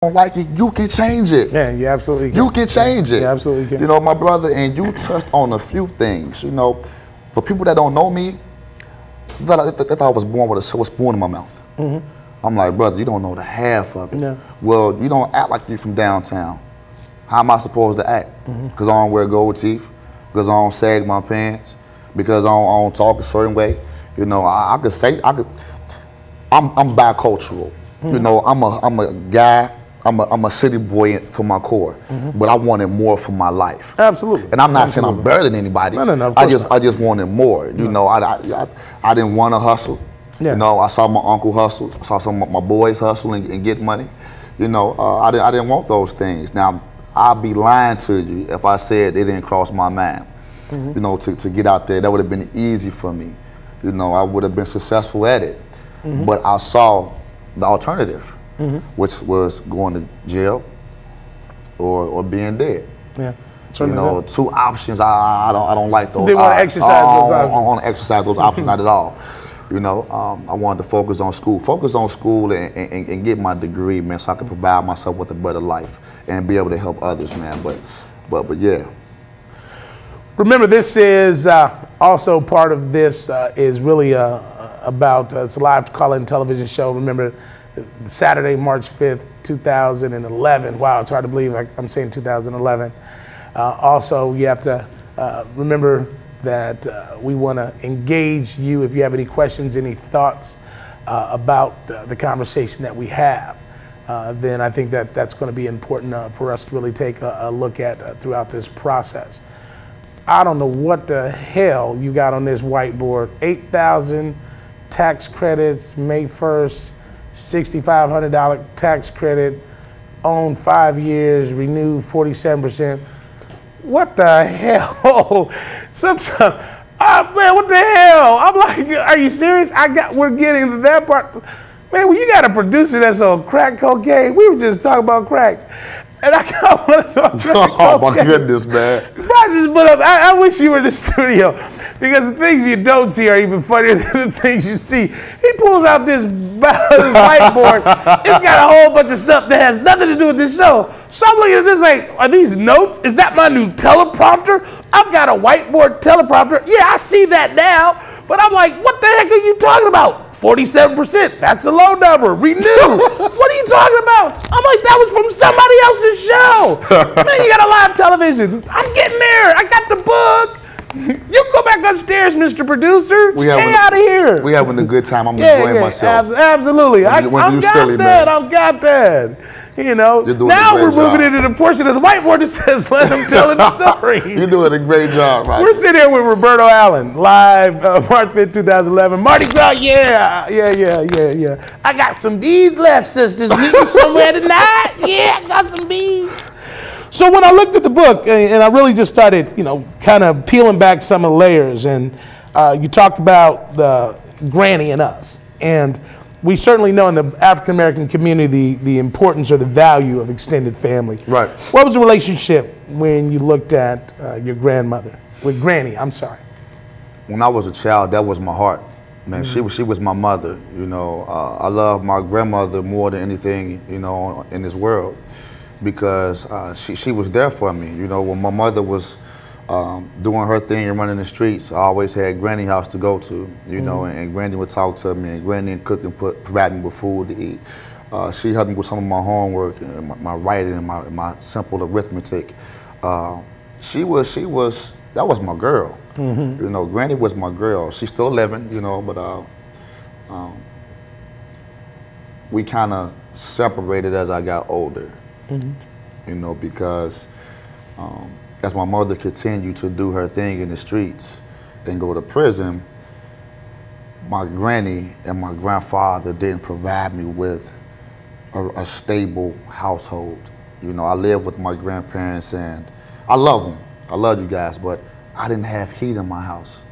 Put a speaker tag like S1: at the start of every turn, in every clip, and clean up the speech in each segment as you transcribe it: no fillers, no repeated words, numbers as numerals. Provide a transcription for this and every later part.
S1: don't like it, you can change it.
S2: Yeah, you absolutely can.
S1: You can change it.
S2: You absolutely can.
S1: You know, my brother, and you touched on a few things. You know, for people that don't know me, they thought I was born with a spoon in my mouth. I'm like, brother, you don't know the half of it.
S2: Yeah.
S1: Well, you don't act like you're from downtown. How am I supposed to act? Because I don't wear gold teeth, because I don't sag my pants, because I don't talk a certain way. You know, I could say, I'm bicultural. You know, I'm a guy, I'm a city boy for my core, but I wanted more for my life.
S2: Absolutely.
S1: And I'm not saying I'm better than anybody.
S2: No,
S1: I just wanted more. You know, I didn't want to hustle.
S2: Yeah.
S1: You know, I saw my uncle hustle. I saw some of my boys hustle and get money. You know, I didn't want those things. Now, I'd be lying to you if I said it didn't cross my mind. You know, to get out there, that would have been easy for me. You know, I would have been successful at it. But I saw the alternative, which was going to jail or being dead.
S2: Yeah.
S1: You know, two options. I don't like those.
S2: Didn't want to exercise those options.
S1: I don't want to exercise those options, not at all. You know, I wanted to focus on school and get my degree, man, so I could provide myself with a better life and be able to help others, man. But yeah.
S2: Remember, this is also part of this is really about it's a live call-in television show. Remember, Saturday, March 5th, 2011. Wow, it's hard to believe I'm saying 2011. Also, you have to remember that we want to engage you if you have any questions, any thoughts about the conversation that we have. Then I think that's going to be important for us to really take a look at throughout this process. I don't know what the hell you got on this whiteboard. 8,000 tax credits, May 1st, $6,500 tax credit, own 5 years, renewed 47%. What the hell? Sometimes, man, what the hell? I'm like, are you serious? We're getting to that part. Man, when you got a producer that's on crack cocaine, we were just talking about crack. And I got one that's on crack cocaine.
S1: Oh my goodness, man.
S2: I wish you were in the studio, because the things you don't see are even funnier than the things you see. He pulls out this whiteboard. It's got a whole bunch of stuff that has nothing to do with this show. So I'm looking at this like, are these notes? Is that my new teleprompter? I've got a whiteboard teleprompter. Yeah, I see that now. But I'm like, what the heck are you talking about? 47%, that's a low number. Renew. What are you talking about? I'm like, that was from somebody else's show. Man, you got a live television. I'm getting there. I got the book. You go back upstairs, Mr. Producer. Stay out of here.
S1: We having a good time. I'm enjoying myself.
S2: Absolutely. I got that. You know, now we're moving into the portion of the whiteboard that says, let him tell the story.
S1: You're doing a great job, right?
S2: We're sitting here with Roberto Allen, live March 5th, 2011. Mardi Gras, yeah. I got some beads left, sisters. Meet me somewhere tonight. Yeah, I got some beads. So when I looked at the book, and I really just started, you know, kind of peeling back some of the layers, and you talked about the Granny and us. And we certainly know in the African-American community the importance or the value of extended family.
S1: Right.
S2: What was the relationship when you looked at your grandmother, with Granny, I'm sorry?
S1: When I was a child, that was my heart. Man, she was my mother. You know, I love my grandmother more than anything, you know, in this world, because she was there for me. You know, when my mother was doing her thing and running the streets, I always had Granny house to go to, you know, and Granny would talk to me, and Granny would cook and provide me with food to eat. She helped me with some of my homework and my writing and my simple arithmetic. That was my girl. You know, Granny was my girl. She's still living, you know, but we kind of separated as I got older, you know, because as my mother continued to do her thing in the streets and go to prison, my granny and my grandfather didn't provide me with a stable household. You know, I lived with my grandparents, and I love them. I love you guys, but I didn't have heat in my house,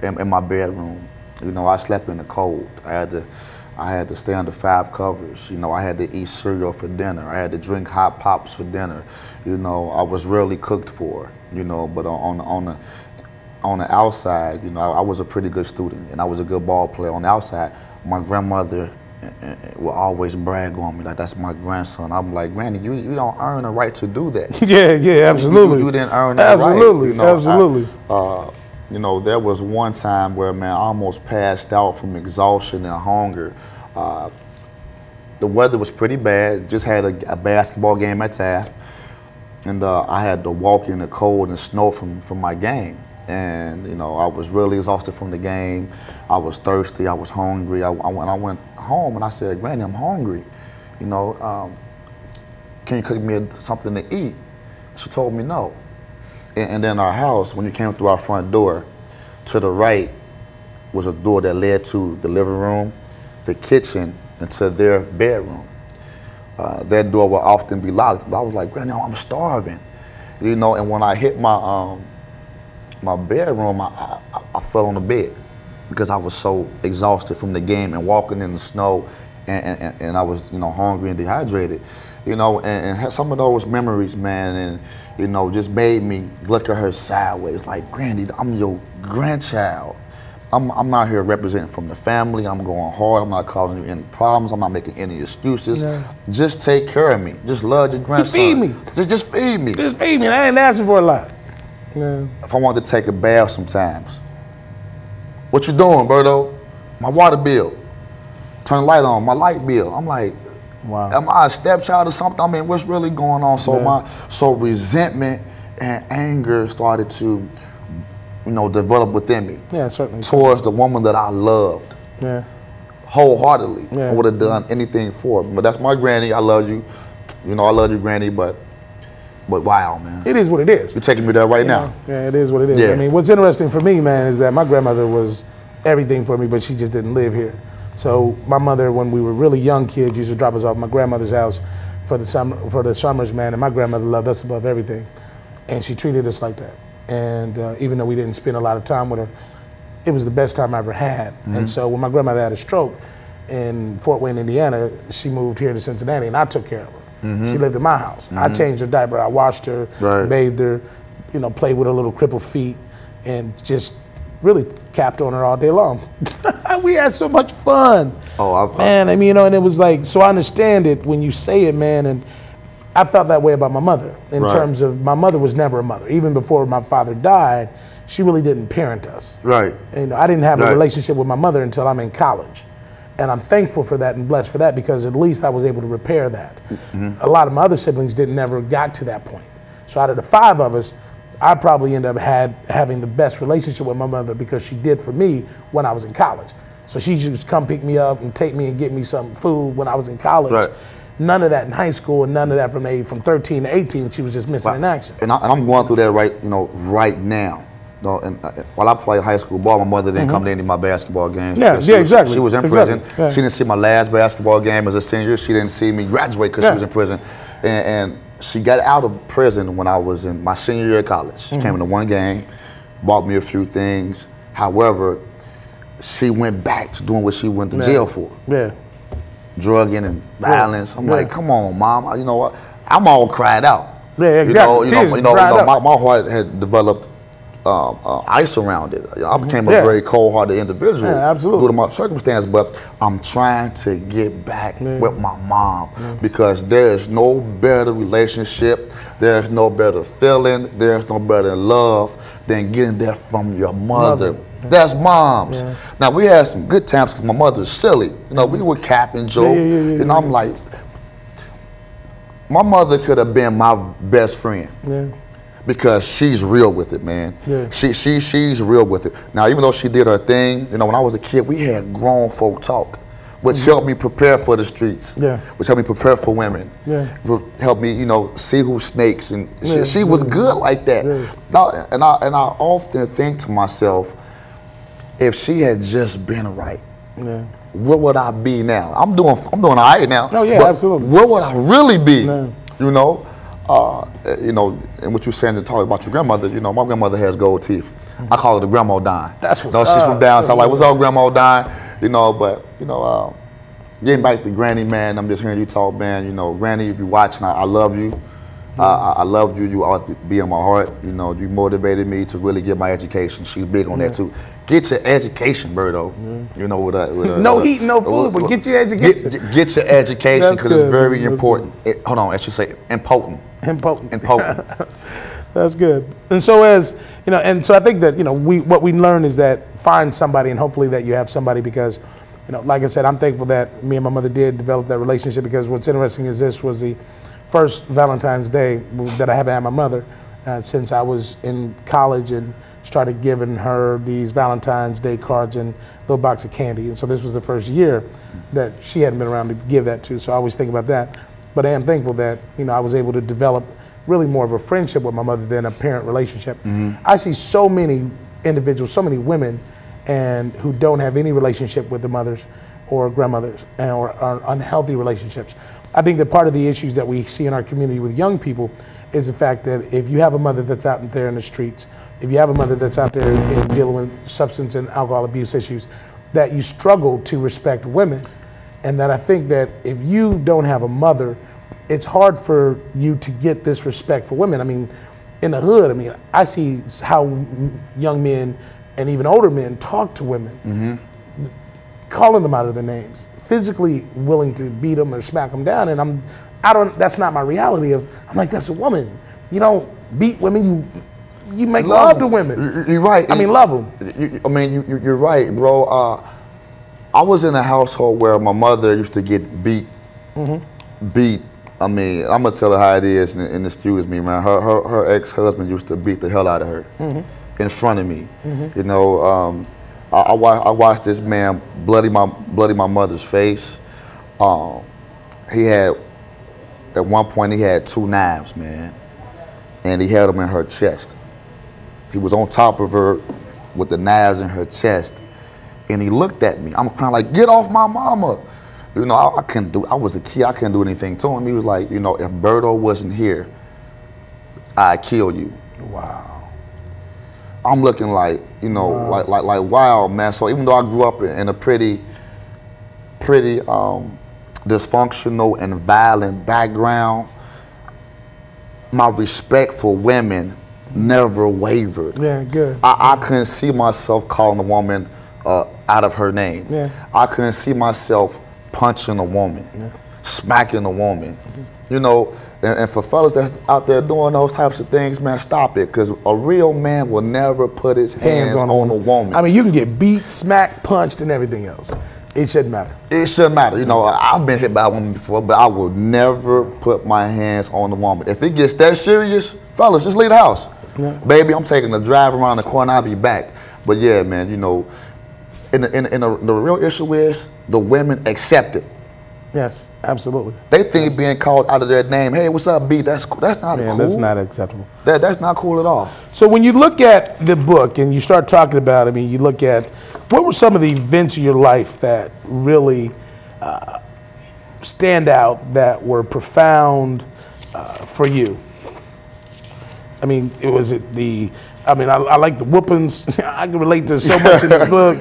S1: in my bedroom. You know, I slept in the cold. I had to stay under 5 covers. You know, I had to eat cereal for dinner. I had to drink hot pops for dinner. You know, I was rarely cooked for. You know, but on the outside, you know, I was a pretty good student and I was a good ball player. On the outside, my grandmother and will always brag on me like that's my grandson. I'm like, Granny, you don't earn a right to do that.
S2: Yeah, absolutely.
S1: You didn't earn that right.
S2: Absolutely.
S1: You know, there was one time where, man, I almost passed out from exhaustion and hunger. The weather was pretty bad. Just had a basketball game at Taft, and I had to walk in the cold and snow from my game. And you know, I was really exhausted from the game. I was thirsty. I was hungry. I went home and I said, Granny, I'm hungry. You know, can you cook me something to eat? She told me no. And then our house, when you came through our front door, to the right was a door that led to the living room, the kitchen, and to their bedroom. That door would often be locked. But I was like, Granny, I'm starving. You know, and when I hit my my bedroom, I fell on the bed because I was so exhausted from the game and walking in the snow, and I was, you know, hungry and dehydrated, you know, and some of those memories, man, and you know, just made me look at her sideways, like, Granny, I'm your grandchild. I'm not here representing from the family. I'm going hard. I'm not causing you any problems. I'm not making any excuses. Yeah. Just take care of me. Just love your grandson.
S2: Feed me.
S1: Just feed me.
S2: Just feed me. I ain't asking for a lot. Yeah.
S1: If I wanted to take a bath sometimes, what you doing, Berdo? My water bill. Turn the light on, my light bill. I'm like, wow. Am I a stepchild or something? I mean, what's really going on? So so resentment and anger started to, you know, develop within me.
S2: Yeah, certainly.
S1: Towards the woman that I loved. Yeah. Wholeheartedly. Yeah. I would have done anything for her. But that's my granny. I love you. You know, I love you, Granny, but wow, man.
S2: It is what it is.
S1: You're taking me there right now.
S2: Yeah, it is what it is.
S1: Yeah.
S2: I mean, what's interesting for me, man, is that my grandmother was everything for me, but she just didn't live here. So my mother, when we were really young kids, used to drop us off at my grandmother's house for the summers, man, and my grandmother loved us above everything. And she treated us like that. And even though we didn't spend a lot of time with her, it was the best time I ever had. Mm-hmm. And so when my grandmother had a stroke in Fort Wayne, Indiana, she moved here to Cincinnati, and I took care of her. Mm-hmm. She lived in my house. Mm-hmm. I changed her diaper, I washed her, bathed her, you know, played with her little crippled feet, and just really capped on her all day long. We had so much fun. Man, I mean, you know, and it was like, so I understand it when you say it, man, and I felt that way about my mother in terms of my mother was never a mother. Even before my father died, she really didn't parent us. Right. And, you know, I didn't have a relationship with my mother until I'm in college. And I'm thankful for that and blessed for that because at least I was able to repair that. Mm-hmm. A lot of my other siblings never got to that point. So out of the 5 of us, I probably ended up having the best relationship with my mother because she did for me when I was in college. So she used to come pick me up and take me and get me some food when I was in college. Right. None of that in high school, and none of that from 13 to 18. She was just missing in action. And I'm going through that right now. No, and while I played high school ball, my mother didn't come to any of my basketball games. Yeah, exactly. She was in prison. Yeah. She didn't see my last basketball game as a senior. She didn't see me graduate because she was in prison. And she got out of prison when I was in my senior year of college. She came into one game, bought me a few things. However, she went back to doing what she went to jail for. Yeah. Drugging and violence. I'm like, come on, Mom. You know what? I'm all cried out. Yeah, exactly. You know, my heart had developed ice around it. I became a very cold-hearted individual due to my circumstance, but I'm trying to get back with my mom because there is no better relationship, there's no better feeling, there's no better love than getting that from your mother. That's moms. Yeah. Now, we had some good times because my mother's silly. You know, we would cap and joke, and I'm like, my mother could have been my best friend. Yeah. Because she's real with it, man. Yeah. She's real with it. Now, even though she did her thing, you know, when I was a kid, we had grown folk talk, which helped me prepare for the streets. Yeah. Which helped me prepare for women. Yeah. Helped me, you know, see who's snakes, and she was good like that. Yeah. Now, and I often think to myself, if she had just been right, where would I be now? I'm doing all right now. Oh yeah, absolutely. Where would I really be? No. You know. You know, and what you're saying to talk about your grandmother, you know, my grandmother has gold teeth. I call her the Grandma Dime. That's what's up. She's from down south. Like, what's up, Grandma Dime? You know, but, you know, getting back to Granny, man, I'm just hearing you talk, man. You know, Granny, if you're watching, I love you.
S1: I loved you. You always be in my heart. You know, you motivated me to really get my education. She's big on that too. Get your education, Berdo. You know what?
S2: No eating, no food, but get your education.
S1: Get your education because it's very important. Hold on, I should say important.
S2: Important.
S1: That's
S2: good. And so and so I think that what we learn is that find somebody, and hopefully that you have somebody, because like I said, I'm thankful that me and my mother did develop that relationship, because what's interesting is this was the first Valentine's Day that I haven't had my mother since I was in college and started giving her these Valentine's Day cards and a little box of candy. And so this was the first year that she hadn't been around to give that to. So I always think about that. But I am thankful that I was able to develop really more of a friendship with my mother than a parent relationship. I see so many individuals, so many women, and who don't have any relationship with their mothers or grandmothers, or unhealthy relationships. I think that part of the issues that we see in our community with young people is the fact that if you have a mother that's out there in the streets, if you have a mother that's out there dealing with substance and alcohol abuse issues, that you struggle to respect women. And that I think that if you don't have a mother, it's hard for you to get this respect for women. I mean, in the hood, I see how young men and even older men talk to women, calling them out of their names, physically willing to beat them or smack them down. And that's not my reality I'm like, that's a woman. You don't beat women, you make love to women.
S1: You're right.
S2: Love them.
S1: You're right, bro. I was in a household where my mother used to get beat. I'm gonna tell her how it is, and excuse me, man. Her ex-husband used to beat the hell out of her in front of me. I watched this man bloody my mother's face. He had, at one point, he had 2 knives, man, and he held them in her chest. He was on top of her with the knives in her chest, and he looked at me. I'm kind of like, get off my mama. I was a kid, I couldn't do anything to him. He was like, if Berdo wasn't here, I'd kill you.
S2: Wow.
S1: I'm looking like, like wow, man. So even though I grew up in a pretty dysfunctional and violent background, my respect for women never wavered.
S2: Yeah, good.
S1: I couldn't see myself calling a woman out of her name.
S2: Yeah.
S1: I couldn't see myself punching a woman, smacking a woman. And for fellas that's out there doing those types of things, man, stop it, because a real man will never put his hands on a woman.
S2: You can get beat, smacked, punched, and everything else. It shouldn't matter.
S1: It shouldn't matter. I've been hit by a woman before, but I will never put my hands on a woman. If it gets that serious, fellas, just leave the house.
S2: Yeah.
S1: Baby, I'm taking a drive around the corner, I'll be back. But yeah, man, the real issue is the women accept it.
S2: Yes, absolutely.
S1: They think being called out of their name, hey, what's up, B? That's not cool.
S2: That's not acceptable.
S1: That's not cool at all.
S2: So when you look at the book and you start talking about it, you look at what were some of the events of your life that really stand out, that were profound for you? I like the whoopings. I can relate to so much in this book.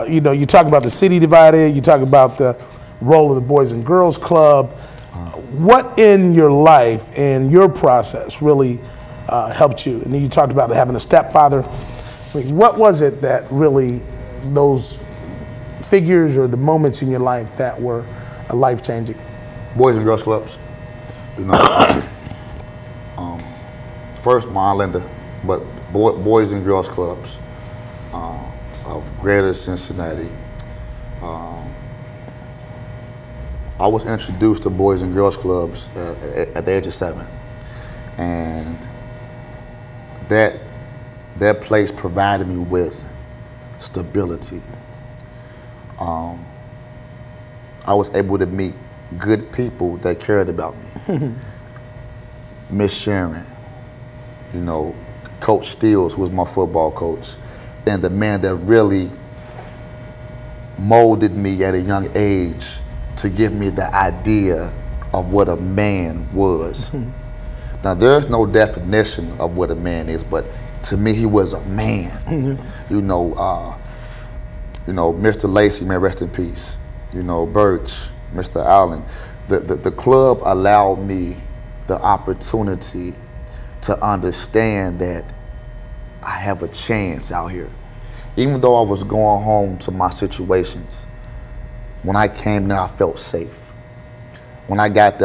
S2: You talk about the city divided, you talk about the role of the Boys and Girls Club. What in your life and your process really helped you? And then you talked about having a stepfather. What was it that really, those figures or the moments in your life that were life-changing?
S1: Boys and Girls Clubs. First, Ma and Linda, but Boys and Girls Clubs of Greater Cincinnati. I was introduced to Boys and Girls Clubs at the age of 7, and that place provided me with stability. I was able to meet good people that cared about me. Miss Sharon, Coach Steels, who was my football coach, and the man that really molded me at a young age to give me the idea of what a man was. Now, there's no definition of what a man is, but to me, he was a man. Mr. Lacey, man, rest in peace. Birch, Mr. Allen. The club allowed me the opportunity to understand that I have a chance out here. Even though I was going home to my situations, when I came there, I felt safe. When I got there,